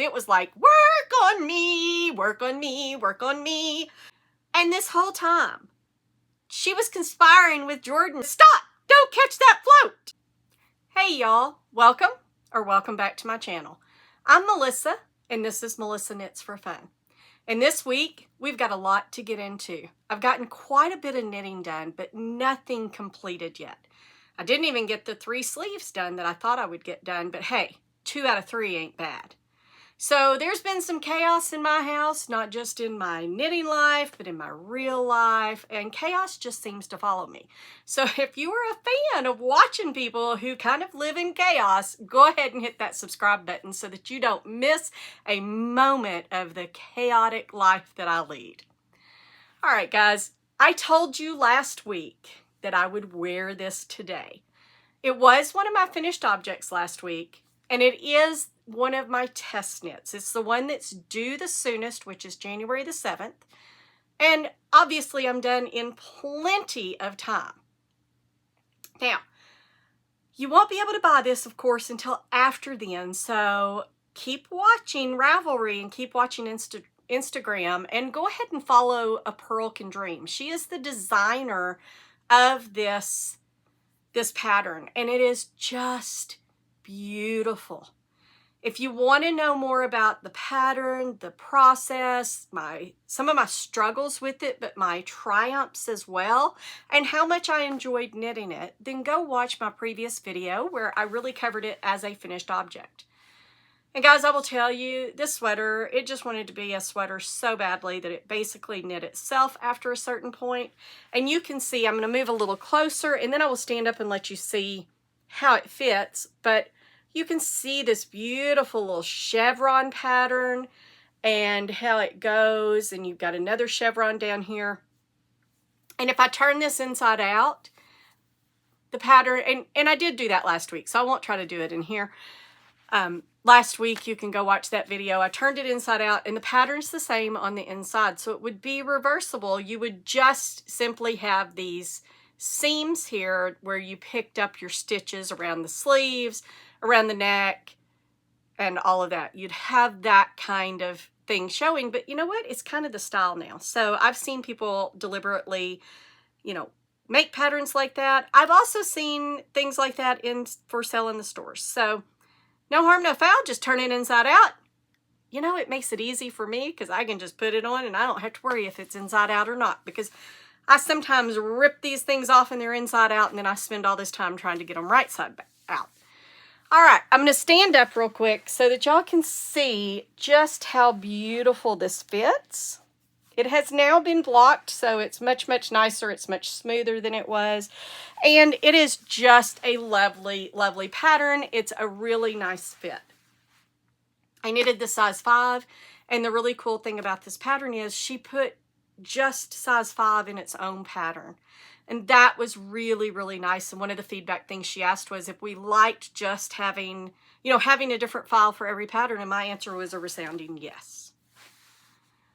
It was like, work on me, work on me, work on me. And this whole time, she was conspiring with Jordan. Stop! Don't catch that float! Hey y'all, welcome back to my channel. I'm Melissa, and this is Melissa Knits for Fun. And this week, we've got a lot to get into. I've gotten quite a bit of knitting done, but nothing completed yet. I didn't even get the 3 sleeves done that I thought I would get done, but hey, 2 out of 3 ain't bad. So there's been some chaos in my house, not just in my knitting life, but in my real life, and chaos just seems to follow me. So if you are a fan of watching people who kind of live in chaos, go ahead and hit that subscribe button so that you don't miss a moment of the chaotic life that I lead. All right, guys, I told you last week that I would wear this today. It was one of my finished objects last week, and it is one of my test knits. It's the one that's due the soonest, which is January the 7th. And obviously I'm done in plenty of time. Now, you won't be able to buy this, of course, until after then. So keep watching Ravelry and keep watching Instagram, and go ahead and follow A Pearl Can Dream. She is the designer of this pattern, and it is just beautiful. If you want to know more about the pattern, the process, some of my struggles with it, but my triumphs as well, and how much I enjoyed knitting it, then go watch my previous video where I really covered it as a finished object. And guys, I will tell you, this sweater, it just wanted to be a sweater so badly that it basically knit itself after a certain point. And you can see, I'm going to move a little closer, and then I will stand up and let you see how it fits. But you can see this beautiful little chevron pattern and how it goes, and you've got another chevron down here. And if I turn this inside out, the pattern, and I did do that last week, so I won't try to do it in here. Last week, you can go watch that video. I turned it inside out, and the pattern's the same on the inside, so it would be reversible. You would just simply have these seams here where you picked up your stitches around the sleeves, around the neck, and all of that. You'd have that kind of thing showing, but you know what? It's kind of the style now. So I've seen people deliberately, make patterns like that. I've also seen things like that for sale in the stores. So no harm, no foul, just turn it inside out. It makes it easy for me because I can just put it on and I don't have to worry if it's inside out or not, because I sometimes rip these things off and they're inside out, and then I spend all this time trying to get them right side out. All right, I'm going to stand up real quick so that y'all can see just how beautiful this fits. It has now been blocked, so it's much, much nicer. It's much smoother than it was. And it is just a lovely, lovely pattern. It's a really nice fit. I knitted the size 5, and the really cool thing about this pattern is she put just size 5 in its own pattern. And that was really, really nice. And one of the feedback things she asked was if we liked just having a different file for every pattern, and my answer was a resounding yes.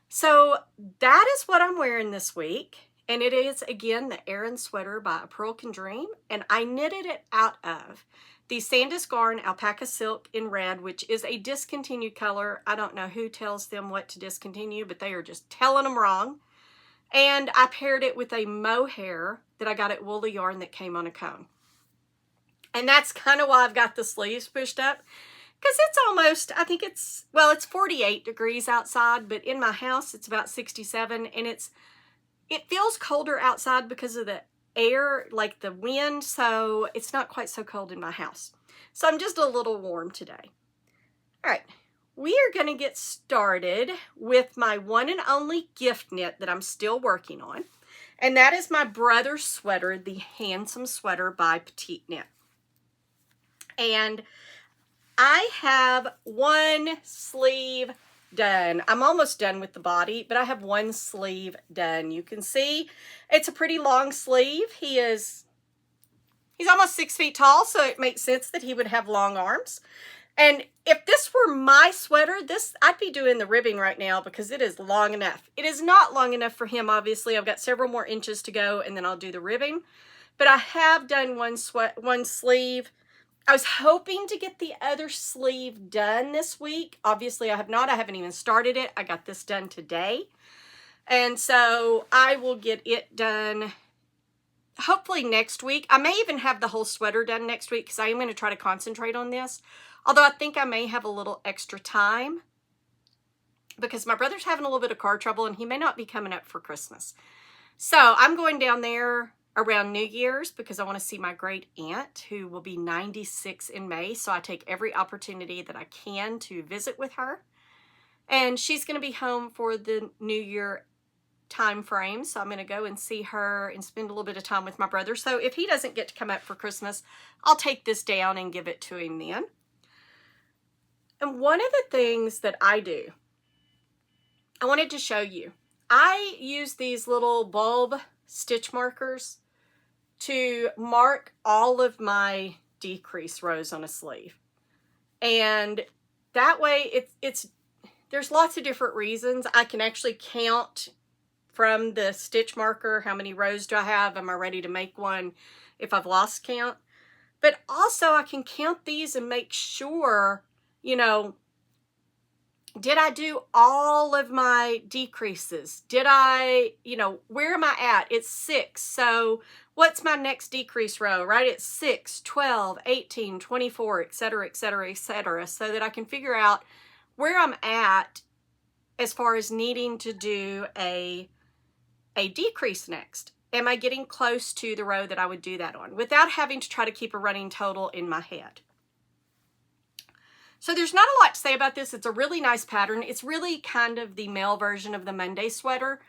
So that is what I'm wearing this week. And it is, again, the Aran Sweater by A Pearl Can Dream. And I knitted it out of the Sandus Garn Alpaca Silk in red, which is a discontinued color. I don't know who tells them what to discontinue, but they are just telling them wrong. And I paired it with a mohair that I got at Woolly Yarn that came on a cone. And that's kind of why I've got the sleeves pushed up. Because it's almost, I think it's 48 degrees outside, but in my house it's about 67, and it feels colder outside because of the air, like the wind, so it's not quite so cold in my house. So I'm just a little warm today. All right, we are going to get started with my one and only gift knit that I'm still working on, and that is my brother's sweater, the Hanstholm Sweater by Petite Knit. And I have one sleeve done. I'm almost done with the body, but I have one sleeve done. You can see it's a pretty long sleeve. He's almost 6 feet tall, so it makes sense that he would have long arms. And if this were my sweater, I'd be doing the ribbing right now because it is long enough. It is not long enough for him, obviously. I've got several more inches to go, and then I'll do the ribbing. But I have done one sleeve. I was hoping to get the other sleeve done this week. Obviously, I have not. I haven't even started it. I got this done today. And so I will get it done hopefully next week. I may even have the whole sweater done next week because I am going to try to concentrate on this. Although I think I may have a little extra time because my brother's having a little bit of car trouble and he may not be coming up for Christmas. So I'm going down there around New Year's because I want to see my great aunt who will be 96 in May. So I take every opportunity that I can to visit with her. And she's going to be home for the New Year time frame. So I'm going to go and see her and spend a little bit of time with my brother. So if he doesn't get to come up for Christmas, I'll take this down and give it to him then. And one of the things that I do, I wanted to show you. I use these little bulb stitch markers to mark all of my decrease rows on a sleeve. And that way there's lots of different reasons. I can actually count from the stitch marker, how many rows do I have? Am I ready to make one if I've lost count? But also I can count these and make sure, you know, did I do all of my decreases? Did I, you know, where am I at? It's 6. So what's my next decrease row, right? It's 6, 12, 18, 24, et cetera, et cetera, et cetera, so that I can figure out where I'm at as far as needing to do a decrease next. Am I getting close to the row that I would do that on without having to try to keep a running total in my head? So there's not a lot to say about this. It's a really nice pattern. It's really kind of the male version of the Monday sweater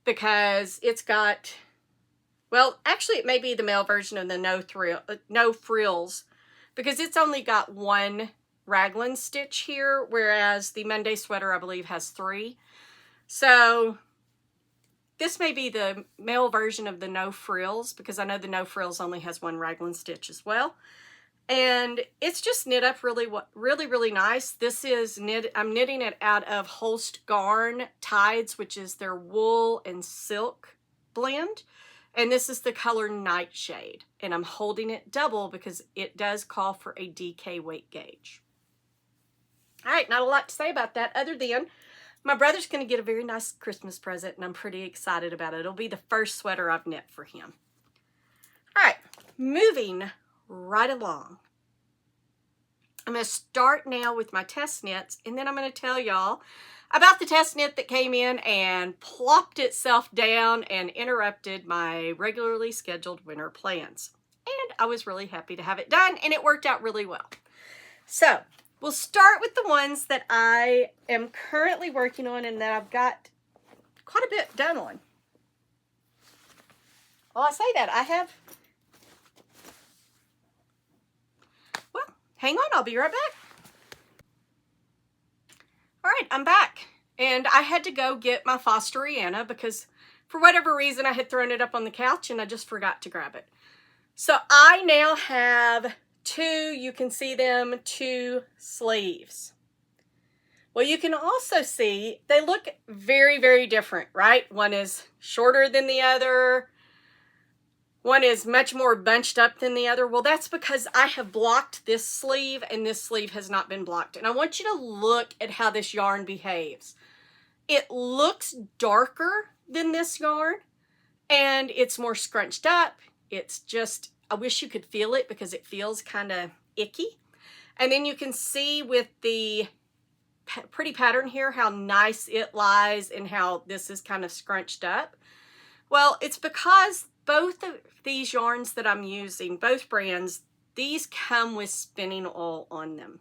because it's got, well, actually it may be the male version of the no frills because it's only got one raglan stitch here, whereas the Monday sweater, I believe, has 3. So this may be the male version of the no frills because I know the no frills only has 1 raglan stitch as well. And it's just knit up really, really nice. This is I'm knitting it out of Holst Garn Tides, which is their wool and silk blend. And this is the color Nightshade. And I'm holding it double because it does call for a DK weight gauge. All right, not a lot to say about that other than my brother's going to get a very nice Christmas present and I'm pretty excited about it. It'll be the first sweater I've knit for him. All right, moving right along. I'm going to start now with my test knits and then I'm going to tell y'all about the test knit that came in and plopped itself down and interrupted my regularly scheduled winter plans. And I was really happy to have it done and it worked out really well. So we'll start with the ones that I am currently working on and that I've got quite a bit done on. Well, I say that I have. Well, hang on, I'll be right back. All right, I'm back. And I had to go get my Fosteriana because for whatever reason I had thrown it up on the couch and I just forgot to grab it. So I now have 2, you can see them, 2 sleeves. Well, you can also see they look very, very different, right? One is shorter than the other. One is much more bunched up than the other. Well, that's because I have blocked this sleeve and this sleeve has not been blocked. And I want you to look at how this yarn behaves. It looks darker than this yarn and it's more scrunched up. It's just, I wish you could feel it because it feels kind of icky. And then you can see with the pretty pattern here how nice it lies and how this is kind of scrunched up. Well, it's because both of these yarns that I'm using, both brands, these come with spinning oil on them.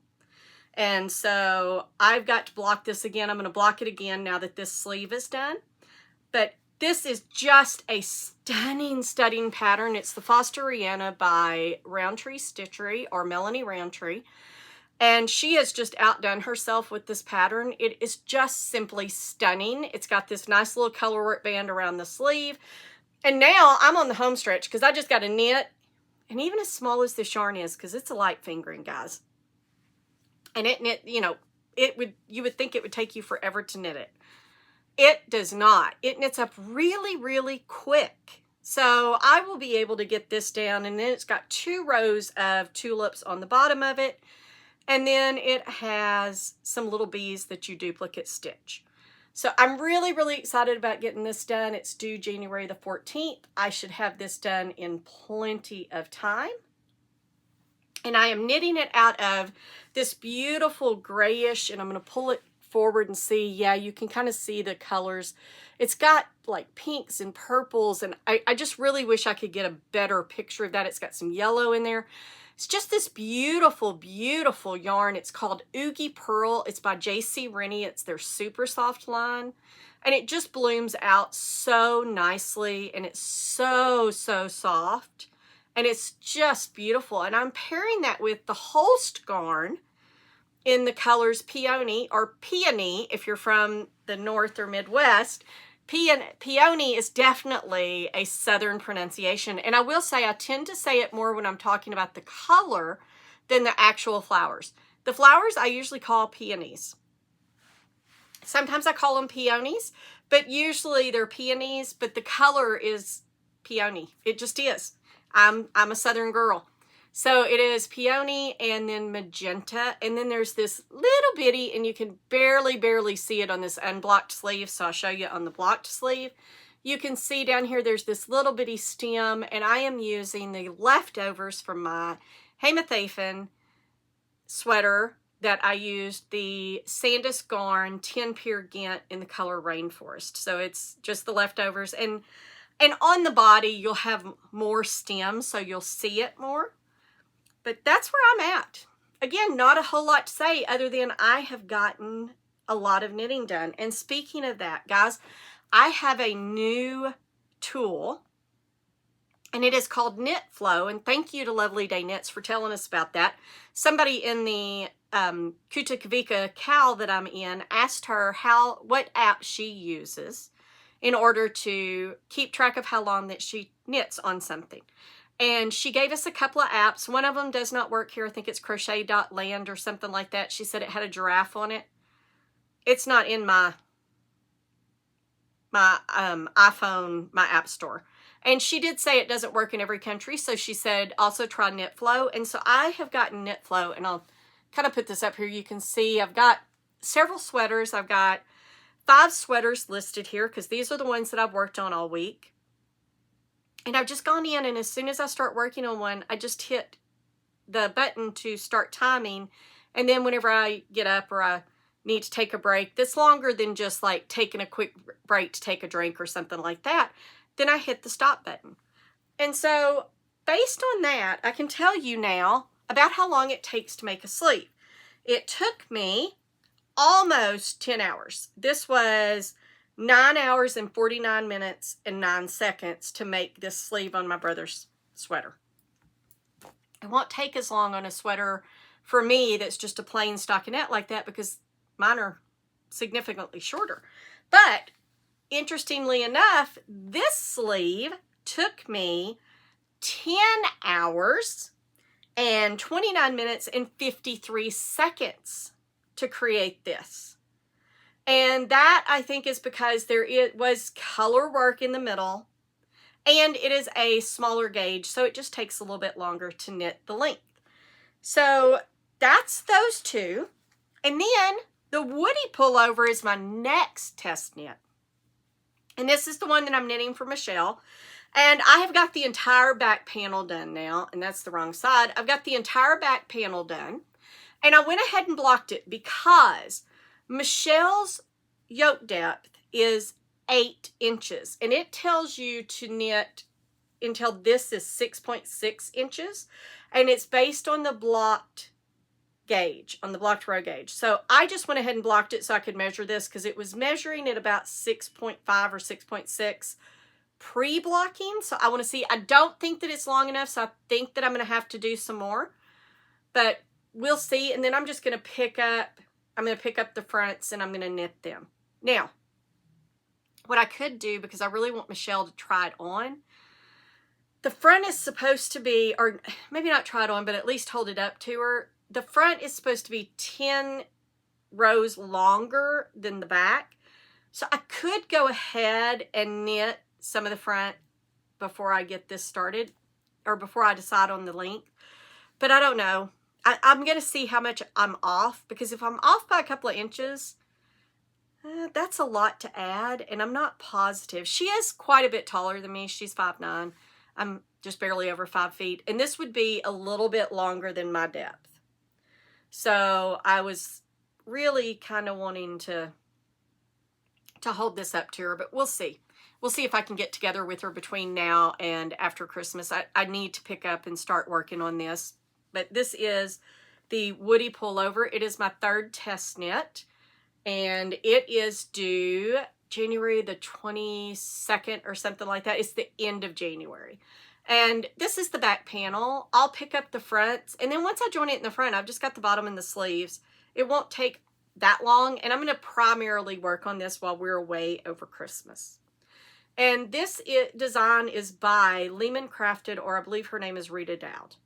And so I've got to block this again. I'm going to block it again now that this sleeve is done. But this is just a stunning, stunning pattern. It's the Fosteriana by Roundtree Stitchery or Melanie Roundtree. And she has just outdone herself with this pattern. It is just simply stunning. It's got this nice little color work band around the sleeve. And now I'm on the home stretch because I just got to knit. And even as small as this yarn is, because it's a light fingering, guys. And it knit, you know, you would think it would take you forever to knit it. It does not. It knits up really, really quick. So I will be able to get this down, and then it's got 2 rows of tulips on the bottom of it. And then it has some little bees that you duplicate stitch. So I'm really, really excited about getting this done. It's due January the 14th. I should have this done in plenty of time. And I am knitting it out of this beautiful grayish, and I'm going to pull it forward and see. Yeah, you can kind of see the colors. It's got like pinks and purples, and I just really wish I could get a better picture of that. It's got some yellow in there. It's just this beautiful, beautiful yarn. It's called Oogie Pearl. It's by J.C. Rennie. It's their super soft line. And it just blooms out so nicely, and it's so, so soft. And it's just beautiful. And I'm pairing that with the Holst garn in the colors Peony, or Peony if you're from the North or Midwest. Peony is definitely a Southern pronunciation. And I will say, I tend to say it more when I'm talking about the color than the actual flowers. The flowers I usually call peonies. Sometimes I call them peonies, but usually they're peonies, but the color is peony. It just is. I'm a Southern girl. So it is peony and then magenta. And then there's this little bitty, and you can barely see it on this unblocked sleeve. So I'll show you on the blocked sleeve. You can see down here, there's this little bitty stem, and I am using the leftovers from my Hanstholm sweater that I used, the Sandus Garn 10 Peer Ghent in the color Rainforest. So it's just the leftovers. And on the body, you'll have more stems, so you'll see it more. But that's where I'm at. Again, not a whole lot to say other than I have gotten a lot of knitting done. And speaking of that, guys, I have a new tool, and it is called Knitflow. And thank you to Lovely Day Knits for telling us about that. Somebody in the Kutakavika Cal that I'm in asked her what app she uses in order to keep track of how long that she knits on something. And she gave us a couple of apps. One of them does not work here. I think it's crochet.land or something like that. She said it had a giraffe on it. It's not in my iPhone, my app store. And she did say it doesn't work in every country. So she said also try Knitflow. And so I have gotten Knitflow, and I'll kind of put this up here. You can see I've got several sweaters. I've got 5 sweaters listed here because these are the ones that I've worked on all week. And I've just gone in, and as soon as I start working on one, I just hit the button to start timing. And then whenever I get up or I need to take a break that's longer than just like taking a quick break to take a drink or something like that, then I hit the stop button. And so based on that, I can tell you now about how long it takes to make a sleeve. It took me almost 10 hours. This was 9 hours and 49 minutes and 9 seconds to make this sleeve on my brother's sweater. It won't take as long on a sweater for me that's just a plain stockinette like that, because mine are significantly shorter. But interestingly enough, this sleeve took me 10 hours and 29 minutes and 53 seconds to create this. And that, I think, is because it was color work in the middle, and it is a smaller gauge, so it just takes a little bit longer to knit the length. So that's those two. And then the Woody Pullover is my next test knit. And this is the one that I'm knitting for Michelle. And I have got the entire back panel done now, and that's the wrong side. I've got the entire back panel done. And I went ahead and blocked it because Michelle's yoke depth is 8 inches, and it tells you to knit until this is 6.6 inches, and it's based on the blocked gauge, on the blocked row gauge. So I just went ahead and blocked it so I could measure this, because it was measuring at about 6.5 or 6.6 pre-blocking. So I want to see. I don't think that it's long enough, so I think that I'm going to have to do some more, but we'll see. And then I'm just going to pick up the fronts, and I'm going to knit them. Now, what I could do, because I really want Michelle to try it on, the front is supposed to be, or maybe not try it on, but at least hold it up to her. The front is supposed to be 10 rows longer than the back. So I could go ahead and knit some of the front before I get this started, or before I decide on the length. But I don't know. I'm going to see how much I'm off, because if I'm off by a couple of inches, that's a lot to add, and I'm not positive. She is quite a bit taller than me. She's 5'9". I'm just barely over 5 feet, and this would be a little bit longer than my depth. So I was really kind of wanting to hold this up to her, but we'll see. We'll see if I can get together with her between now and after Christmas. I need to pick up and start working on this. But this is the Woody Pullover. It is my 3rd test knit, and it is due January the 22nd or something like that. It's the end of January. And this is the back panel. I'll pick up the fronts, and then once I join it in the front, I've just got the bottom and the sleeves. It won't take that long, and I'm going to primarily work on this while we're away over Christmas. And this design is by Lehman Crafted, or I believe her name is Rita Dowd.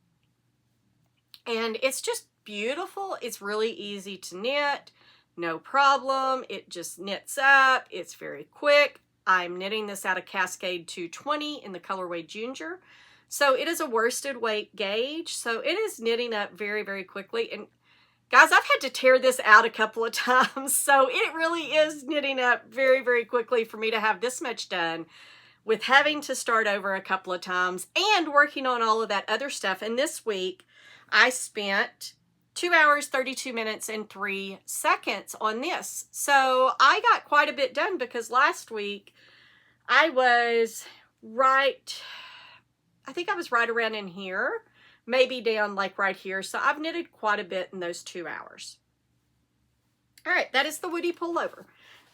And it's just beautiful. It's really easy to knit, no problem. It just knits up. It's very quick. I'm knitting this out of Cascade 220 in the colorway Ginger. So it is a worsted weight gauge. So it is knitting up very, very quickly. And guys, I've had to tear this out a couple of times. So it really is knitting up very, very quickly for me to have this much done with having to start over a couple of times and working on all of that other stuff. And this week I spent 2 hours, 32 minutes, and 3 seconds on this. So I got quite a bit done, because last week I was I think I was right around in here, maybe down like right here. So I've knitted quite a bit in those 2 hours. All right, that is the Woody Pullover.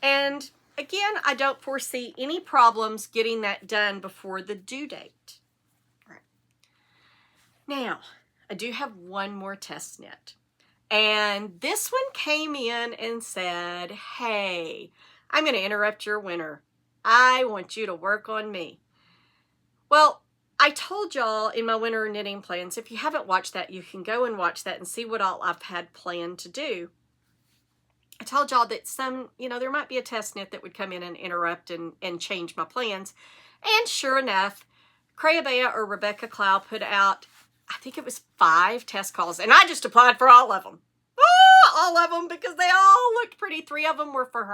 And again, I don't foresee any problems getting that done before the due date. All right. Now, I do have one more test knit. And this one came in and said, hey, I'm going to interrupt your winter. I want you to work on me. Well, I told y'all in my winter knitting plans, if you haven't watched that, you can go and watch that and see what all I've had planned to do. I told y'all that there might be a test knit that would come in and interrupt and change my plans. And sure enough, Crayabea or Rebecca Clow put out, I think it was 5 test calls, and I just applied for all of them. All of them, because they all looked pretty. 3 of them were for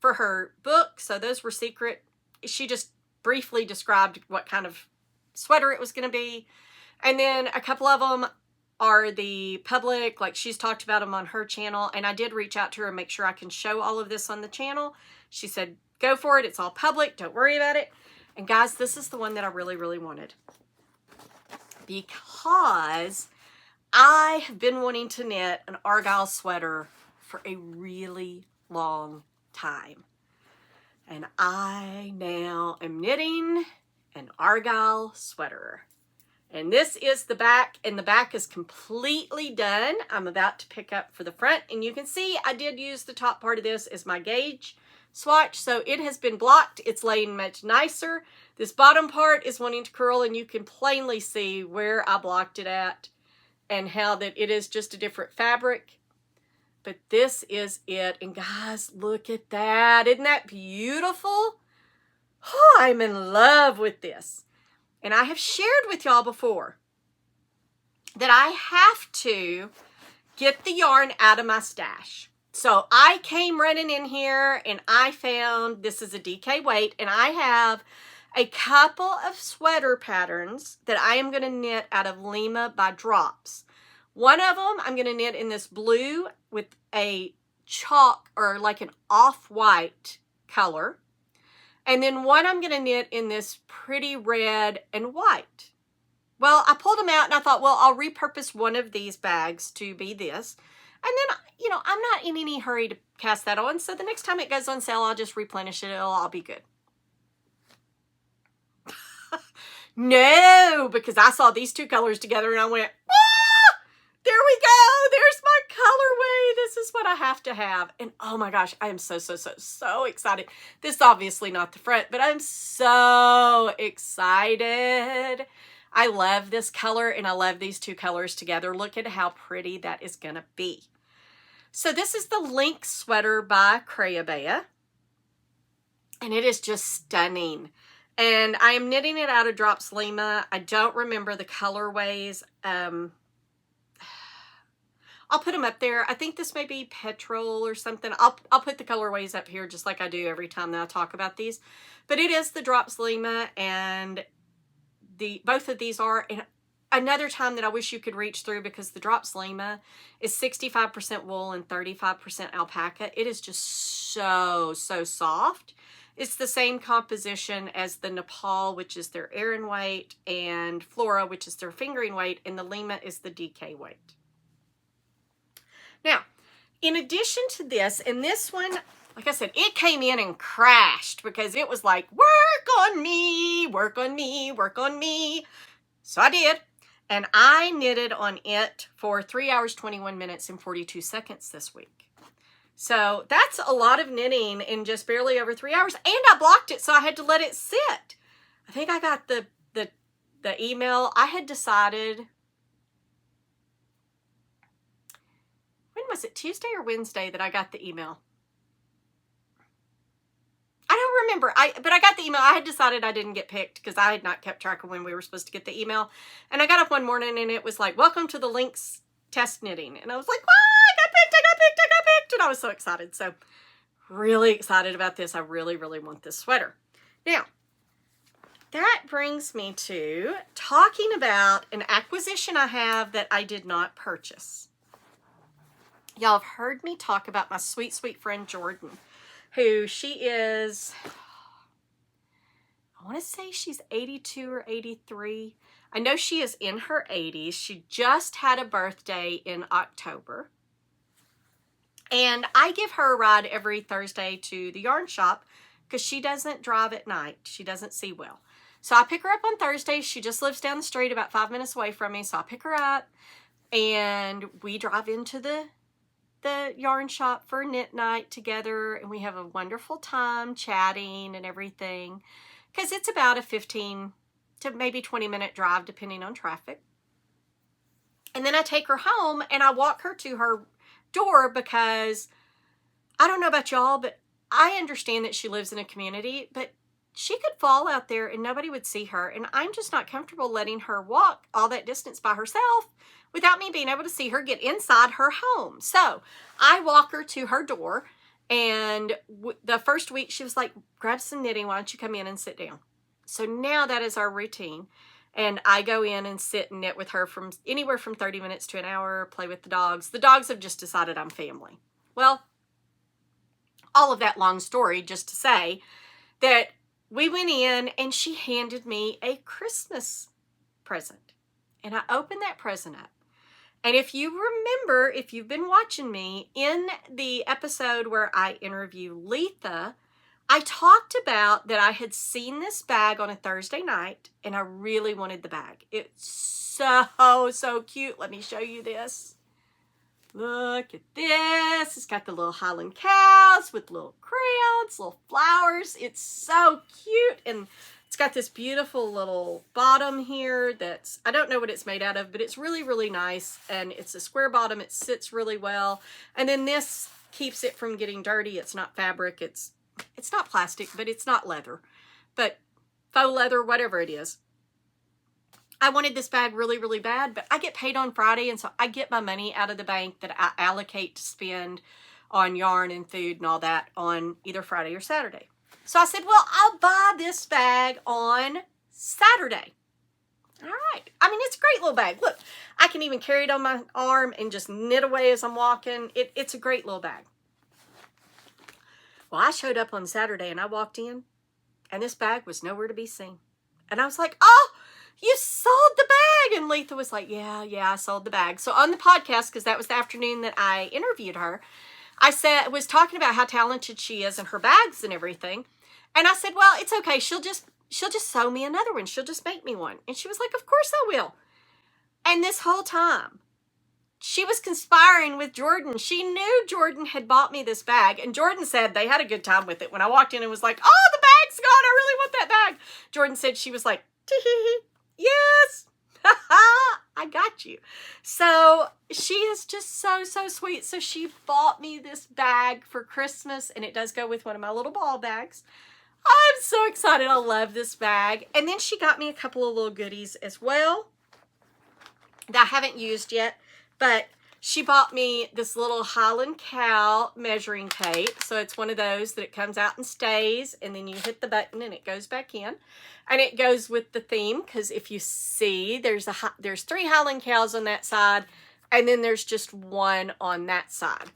her book, so those were secret. She just briefly described what kind of sweater it was going to be. And then a couple of them are the public, like she's talked about them on her channel, and I did reach out to her and make sure I can show all of this on the channel. She said, go for it. It's all public. Don't worry about it. And guys, this is the one that I really, really wanted, because I have been wanting to knit an Argyle sweater for a really long time. And I now am knitting an Argyle sweater. And this is the back, and the back is completely done. I'm about to pick up for the front, and you can see I did use the top part of this as my gauge swatch, so it has been blocked. It's laying much nicer. This bottom part is wanting to curl, and you can plainly see where I blocked it at and how that it is just a different fabric. But this is it, and guys, look at that. Isn't that beautiful? Oh, I'm in love with this. And I have shared with y'all before that I have to get the yarn out of my stash. So I came running in here and I found, this is a DK weight, and I have a couple of sweater patterns that I am going to knit out of Lima by Drops. One of them I'm going to knit in this blue with a chalk or like an off-white color. And then one I'm going to knit in this pretty red and white. Well, I pulled them out and I thought, well, I'll repurpose one of these bags to be this. And then, I'm not in any hurry to cast that on. So the next time it goes on sale, I'll just replenish it. I'll be good. No, because I saw these 2 colors together and I went, ah, there we go. There's my colorway. This is what I have to have. And oh my gosh, I am so excited. This is obviously not the front, but I'm so excited. I love this color and I love these 2 colors together. Look at how pretty that is going to be. So this is the Link sweater by Crayabea. And it is just stunning. And I am knitting it out of Drops Lima. I don't remember the colorways. I'll put them up there. I think this may be petrol or something. I'll put the colorways up here just like I do every time that I talk about these. But it is the Drops Lima, and both of these are. And another time that I wish you could reach through, because the Drops Lima is 65% wool and 35% alpaca. It is just so soft. It's the same composition as the Nepal, which is their Aran weight, and Flora, which is their fingering weight, and the Lima is the DK weight. Now, in addition to this, and this one, like I said, it came in and crashed because it was like, work on me, work on me, work on me. So I did. And I knitted on it for 3 hours, 21 minutes, and 42 seconds this week. So that's a lot of knitting in just barely over 3 hours. And I blocked it, so I had to let it sit. I think I got the email. I had decided, when was it, Tuesday or Wednesday, that I got the email? I don't remember, but I got the email. I had decided I didn't get picked because I had not kept track of when we were supposed to get the email. And I got up one morning and it was like, welcome to the Lynx test knitting. And I was like, wow, I got picked. And I was so excited. So really excited about this. I really want this sweater. Now, that brings me to talking about an acquisition I have that I did not purchase. Y'all have heard me talk about my sweet friend Jordan, who she is, I want to say she's 82 or 83. I know she is in her 80s. She just had a birthday in October. And I give her a ride every Thursday to the yarn shop because she doesn't drive at night. She doesn't see well. So I pick her up on Thursdays. She just lives down the street about 5 minutes away from me. So I pick her up and we drive into the yarn shop for knit night together, and we have a wonderful time chatting and everything, because it's about a 15 to maybe 20-minute drive depending on traffic. And then I take her home and I walk her to her door, because I don't know about y'all, but I understand that she lives in a community, but she could fall out there and nobody would see her, and I'm just not comfortable letting her walk all that distance by herself without me being able to see her get inside her home. So I walk her to her door, and the first week she was like, grab some knitting, why don't you come in and sit down? So now that is our routine, and I go in and sit and knit with her from anywhere from 30 minutes to an hour, play with the dogs. The dogs have just decided I'm family. Well, all of that long story just to say that we went in and she handed me a Christmas present, and I opened that present up. And if you remember, if you've been watching me, in the episode where I interview Letha, I talked about that I had seen this bag on a Thursday night and I really wanted the bag. It's so cute. Let me show you this. Look at this. It's got the little Highland cows with little crowns, little flowers. It's so cute. And it's got this beautiful little bottom here that's, I don't know what it's made out of, but it's really nice. And it's a square bottom. It sits really well. And then this keeps it from getting dirty. It's not fabric. It's not plastic, but it's not leather. But faux leather, whatever it is. I wanted this bag really bad, but I get paid on Friday, and so I get my money out of the bank that I allocate to spend on yarn and food and all that on either Friday or Saturday. So I said, well, I'll buy this bag on Saturday. All right. I mean, it's a great little bag. Look, I can even carry it on my arm and just knit away as I'm walking. It's a great little bag. Well, I showed up on Saturday and I walked in and this bag was nowhere to be seen. And I was like, oh, you sold the bag. And Letha was like, yeah, I sold the bag. So on the podcast, because that was the afternoon that I interviewed her, I was talking about how talented she is and her bags and everything. And I said, well, it's okay. She'll just sew me another one. She'll just make me one. And she was like, of course I will. And this whole time, she was conspiring with Jordan. She knew Jordan had bought me this bag. And Jordan said they had a good time with it. When I walked in and was like, oh, the bag's gone. I really want that bag. Jordan said she was like, tee-hee-hee. Yes. I got you. So she is just so sweet. So she bought me this bag for Christmas, and it does go with one of my little ball bags. I'm so excited. I love this bag. And then she got me a couple of little goodies as well that I haven't used yet, but she bought me this little Highland Cow measuring tape. So it's one of those that it comes out and stays, and then you hit the button and it goes back in. And it goes with the theme, because if you see, there's 3 Highland Cows on that side, and then there's just one on that side.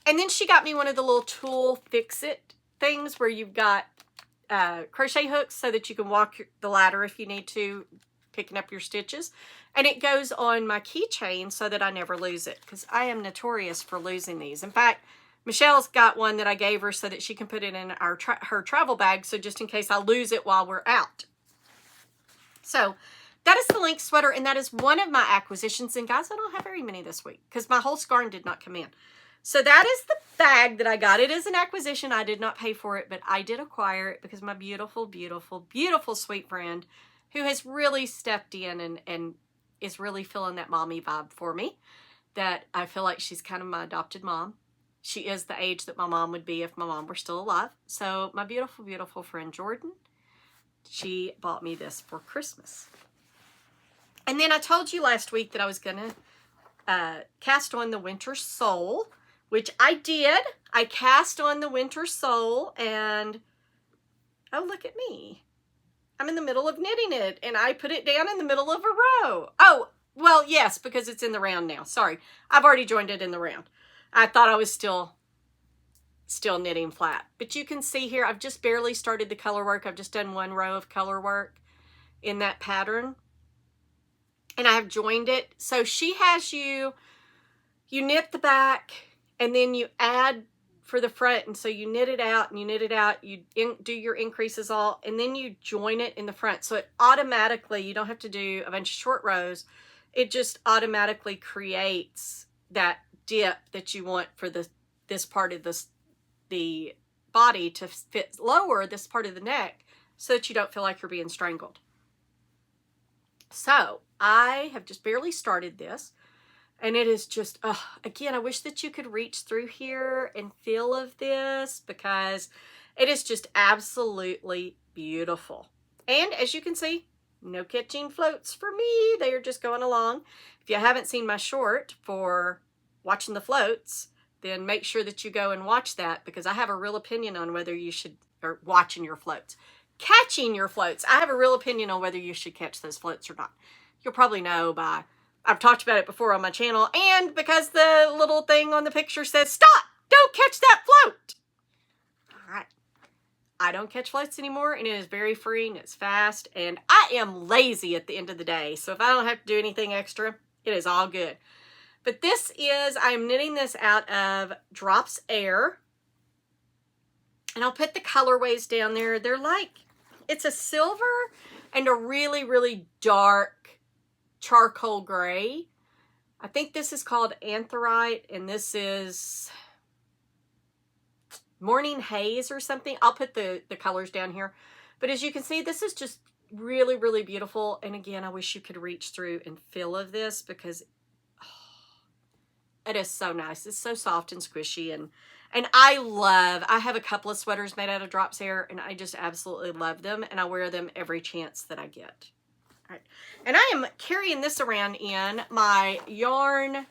And then she got me one of the little tool fix-it things where you've got crochet hooks so that you can walk the ladder if you need to, picking up your stitches. And it goes on my keychain so that I never lose it, because I am notorious for losing these. In fact, Michelle's got one that I gave her so that she can put it in her travel bag, so just in case I lose it while we're out. So that is the link sweater, and that is one of my acquisitions. And guys, I don't have very many this week because my whole scarf did not come in. So that is the bag that I got. It is an acquisition. I did not pay for it, but I did acquire it because my beautiful, beautiful, beautiful sweet friend, who has really stepped in and is really feeling that mommy vibe for me, that I feel like she's kind of my adopted mom. She is the age that my mom would be if my mom were still alive. So my beautiful, beautiful friend Jordan, she bought me this for Christmas. And then I told you last week that I was going to cast on the Wintersoul, which I did. I cast on the Wintersoul, and oh, look at me. I'm in the middle of knitting it, and I put it down in the middle of a row. Oh, well, yes, because it's in the round now. Sorry. I've already joined it in the round. I thought I was still knitting flat. But you can see here, I've just barely started the color work. I've just done one row of color work in that pattern, and I have joined it. So she has you knit the back, and then you add for the front, and so you knit it out and you knit it out, you do your increases all, and then you join it in the front. So it automatically, you don't have to do a bunch of short rows, it just automatically creates that dip that you want for this part of the body to fit lower this part of the neck, so that you don't feel like you're being strangled. So I have just barely started this. And it is just, again, I wish that you could reach through here and feel of this, because it is just absolutely beautiful. And as you can see, no catching floats for me. They are just going along. If you haven't seen my short for watching the floats, then make sure that you go and watch that, because I have a real opinion on whether you should, or watching your floats, catching your floats. I have a real opinion on whether you should catch those floats or not. You'll probably know by, I've talked about it before on my channel, and because the little thing on the picture says, stop, don't catch that float. All right. I don't catch floats anymore, and it is very free, and it's fast, and I am lazy at the end of the day. So if I don't have to do anything extra, it is all good. But this is, I'm knitting this out of Drops Air, and I'll put the colorways down there. They're like, it's a silver and a really, really dark charcoal gray. I think this is called Anthrite, and this is Morning Haze or something. I'll put the colors down here. But as you can see, this is just really, really beautiful. And again, I wish you could reach through and feel of this, because it is so nice. It's so soft and squishy, and I have a couple of sweaters made out of Drops Air, and I just absolutely love them, and I wear them every chance that I get. All right. And I am carrying this around in my yarn,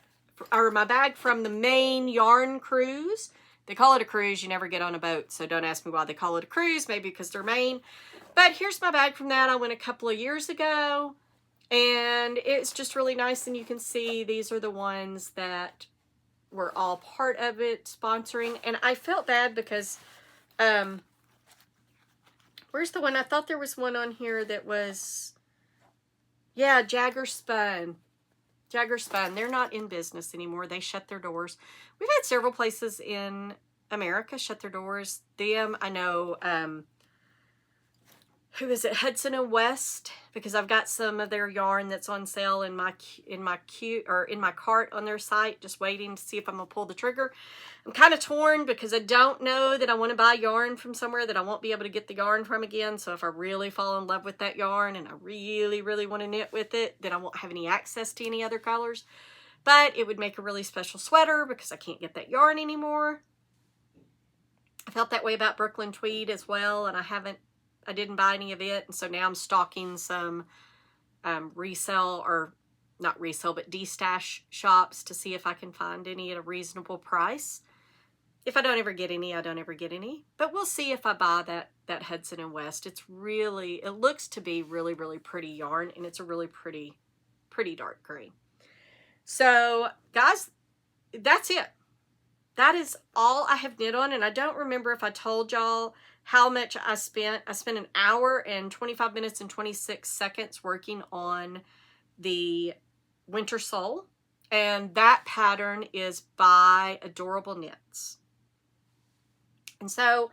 or my bag from the Maine yarn cruise. They call it a cruise. You never get on a boat, so don't ask me why they call it a cruise. Maybe because they're Maine. But here's my bag from that. I went a couple of years ago, and it's just really nice. And you can see these are the ones that were all part of it, sponsoring. And I felt bad because, where's the one? I thought there was one on here that was, yeah, Jagger Spun. Jagger Spun. They're not in business anymore. They shut their doors. We've had several places in America shut their doors. Them, I know, who is it? Hudson and West, because I've got some of their yarn that's on sale in my cart on their site, just waiting to see if I'm gonna pull the trigger. I'm kind of torn because I don't know that I want to buy yarn from somewhere that I won't be able to get the yarn from again. So if I really fall in love with that yarn and I really, really want to knit with it, then I won't have any access to any other colors. But it would make a really special sweater because I can't get that yarn anymore. I've felt that way about Brooklyn Tweed as well, and I didn't buy any of it, and so now I'm stalking some resell, or not resell, but destash shops to see if I can find any at a reasonable price. If I don't ever get any, I don't ever get any, but we'll see if I buy that Hudson and West. It looks to be really, really pretty yarn, and it's a really pretty dark green. So guys, that's it. That is all I have knit on, and I don't remember if I told y'all how much I spent. I spent an hour and 25 minutes and 26 seconds working on the Wintersoul, and that pattern is by Adorable Knits. And so,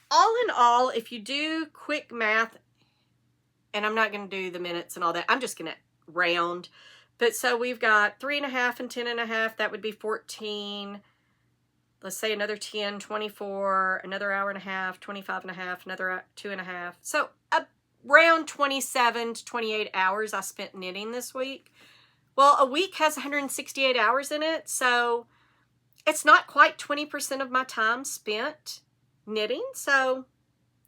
all in all, if you do quick math, and I'm not going to do the minutes and all that, I'm just going to round. But so we've got 3.5 and 10.5, that would be 14. Let's say another 10, 24, another hour and a half, 25.5, another 2.5. So around 27 to 28 hours I spent knitting this week. Well, a week has 168 hours in it, so it's not quite 20% of my time spent knitting, so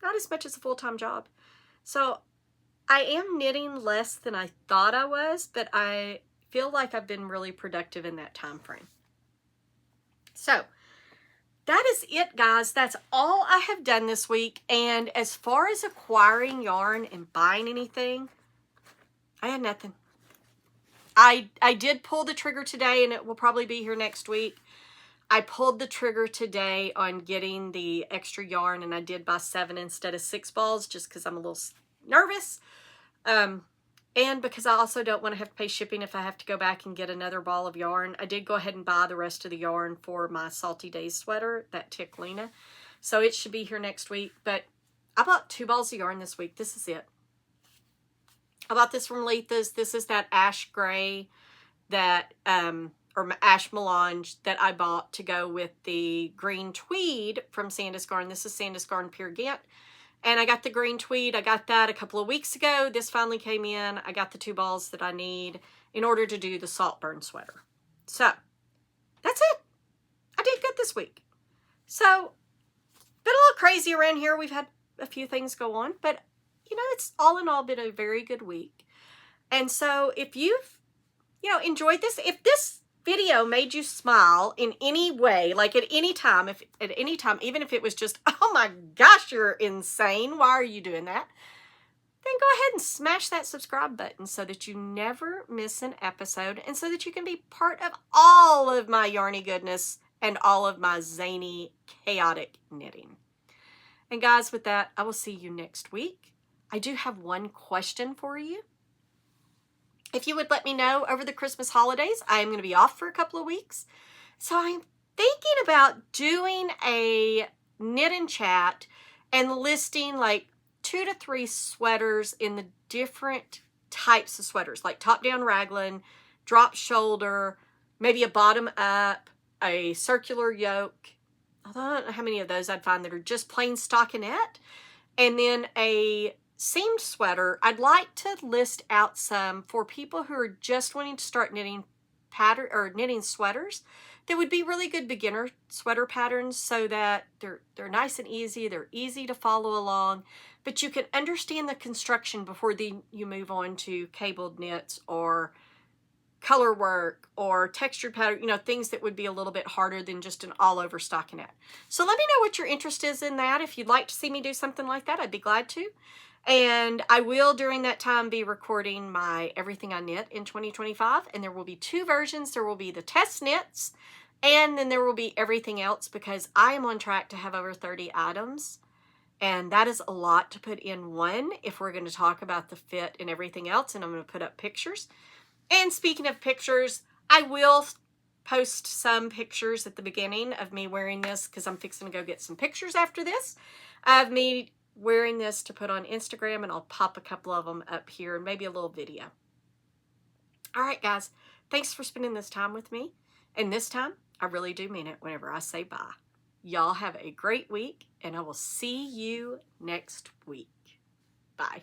not as much as a full-time job. So I am knitting less than I thought I was, but I feel like I've been really productive in that time frame. So that is it, guys. That's all I have done this week. And as far as acquiring yarn and buying anything, I had nothing. I did pull the trigger today, and it will probably be here next week. I pulled the trigger today on getting the extra yarn, and I did buy 7 instead of 6 balls just because I'm a little nervous. And because I also don't want to have to pay shipping if I have to go back and get another ball of yarn. I did go ahead and buy the rest of the yarn for my Salty Days sweater, that Ticklina. So it should be here next week. But I bought 2 balls of yarn this week. This is it. I bought this from Letha's. This is that ash gray that, or ash melange that I bought to go with the green tweed from Sandus Garn. This is Sandus Garn Pure Gant. And I got the green tweed. I got that a couple of weeks ago. This finally came in. I got the 2 balls that I need in order to do the Saltburn sweater. So, that's it. I did good this week. So, been a little crazy around here. We've had a few things go on. But, you know, it's all in all been a very good week. And so, if you've, enjoyed this, if this video made you smile in any way, like at any time, even if it was just, oh my gosh, you're insane, why are you doing that? Then go ahead and smash that subscribe button so that you never miss an episode, and so that you can be part of all of my yarny goodness and all of my zany, chaotic knitting. And guys, with that, I will see you next week. I do have one question for you. If you would let me know over the Christmas holidays, I am going to be off for a couple of weeks. So I'm thinking about doing a knit and chat and listing like 2 to 3 sweaters in the different types of sweaters, like top-down raglan, drop shoulder, maybe a bottom-up, a circular yoke. Although I don't know how many of those I'd find that are just plain stockinette. And then a seamed sweater. I'd like to list out some for people who are just wanting to start knitting knitting sweaters that would be really good beginner sweater patterns, so that they're nice and easy, they're easy to follow along, but you can understand the construction before you move on to cabled knits or color work or textured pattern, things that would be a little bit harder than just an all-over stockinette. So let me know what your interest is in that. If you'd like to see me do something like that, I'd be glad to. And I will, during that time, be recording my Everything I Knit in 2025. And there will be 2 versions. There will be the test knits, and then there will be everything else, because I am on track to have over 30 items. And that is a lot to put in one if we're going to talk about the fit and everything else. And I'm going to put up pictures. And speaking of pictures, I will post some pictures at the beginning of me wearing this, because I'm fixing to go get some pictures after this of me wearing this to put on Instagram, and I'll pop a couple of them up here and maybe a little video. All right, guys, thanks for spending this time with me. And this time, I really do mean it whenever I say bye. Y'all have a great week, and I will see you next week. Bye.